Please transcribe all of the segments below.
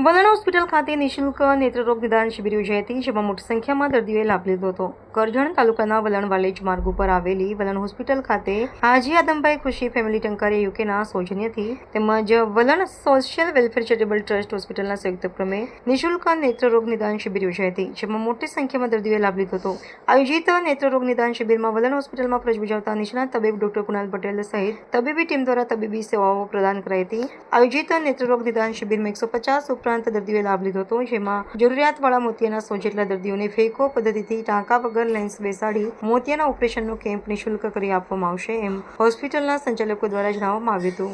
વલણ હોસ્પિટલ ખાતે નિઃશુલ્ક નેત્રરોગ નિદાન શિબિર યોજાઈ હતી, જેમાં મોટી સંખ્યામાં દર્દીઓએ લાભ લીધો હતો. કરજણ તાલુકાના વલણ વાલેજ માર્ગ ઉપર આવેલી વલણ હોસ્પિટલ ખાતે હાજી આદમભાઈ ખુશી ફેમિલી ટંકારે યુકેના સૌજન્યથી તેમજ વલણ સોશિયલ વેલફેર ચેરિટેબલ ટ્રસ્ટ હોસ્પિટલના સંયુક્ત ક્રમે નિઃશુલ્ક નેત્રરોગ નિદાન શિબિર યોજાઈ હતી, જેમાં મોટી સંખ્યામાં દર્દીઓએ લાભ લીધો હતો. આયોજિત નેત્રરોગ નિદાન શિબિરમાં વલણ હોસ્પિટલમાં ફરજ બજાવતા નિષ્ણાત તબીબ ડોક્ટર કુણાલ પટેલ સહિત તબીબી ટીમ દ્વારા તબીબી સેવાઓ પ્રદાન કરાઈ હતી. આયોજિત નેત્રરોગ નિદાન શિબિરમાં 150 ઉપરાંત દર્દીઓએ લાભ લીધો હતો, જેમાં જરૂરિયાતવાળા મોતિયાના 100 જેટલા દર્દીઓને ફેકો પદ્ધતિથી ટાંકા વગર લેન્સ બેસાડી મોતિયાના ઓપરેશનનો કેમ્પ નિઃશુલ્ક કરી આપવામાં આવશે, એમ હોસ્પિટલના સંચાલકો દ્વારા જણાવવામાં આવ્યું હતું.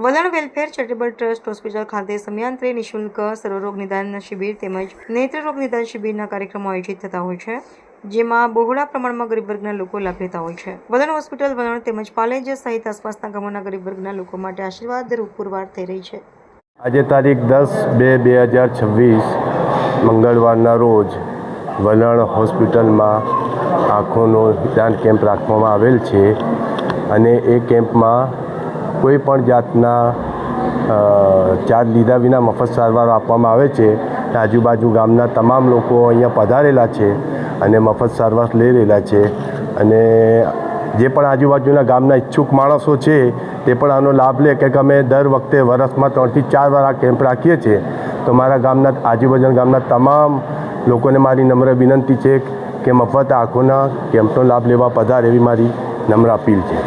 વલણ વેલફેર ચેરિટેબલ ટ્રસ્ટ હોસ્પિટલ ખાતે સમયાંતરે નિઃશુલ્ક સર્વરોગ નિદાન શિબિર તેમજ નેત્રરોગ નિદાન શિબિરના કાર્યક્રમો આયોજિત થતા હોય છે, જેમાં બહોળા પ્રમાણમાં ગરીબ વર્ગના લોકો લાભ લેતા હોય છે. વલણ હોસ્પિટલ વલણ તેમજ પાલેજ સહિત આસપાસના ગામોના ગરીબ વર્ગના લોકો માટે આશીર્વાદરૂપ પુરવાર થઈ રહી છે. આજે તારીખ 10/2/2026 મંગળવારના રોજ વલણ હોસ્પિટલમાં આંખોનો નિદાન કેમ્પ રાખવામાં આવેલ છે અને એ કેમ્પમાં કોઈ પણ જાતના ચાર્જ લીધા વિના મફત સારવાર આપવામાં આવે છે. આજુબાજુ ગામના તમામ લોકો અહીંયા પધારેલા છે અને મફત સારવાર લઈ રહેલા છે અને જે પણ આજુબાજુના ગામના ઈચ્છુક માણસો છે તે પણ આનો લાભ લે, કે અમે દર વખતે વર્ષમાં 3 થી 4 વાર આ કેમ્પ રાખીએ છીએ. તો મારા ગામના આજુબાજુના ગામના તમામ લોકોને મારી નમ્ર વિનંતી છે કે મફત આંખોના કેમ્પનો લાભ લેવા પધારે એવી મારી નમ્ર અપીલ છે.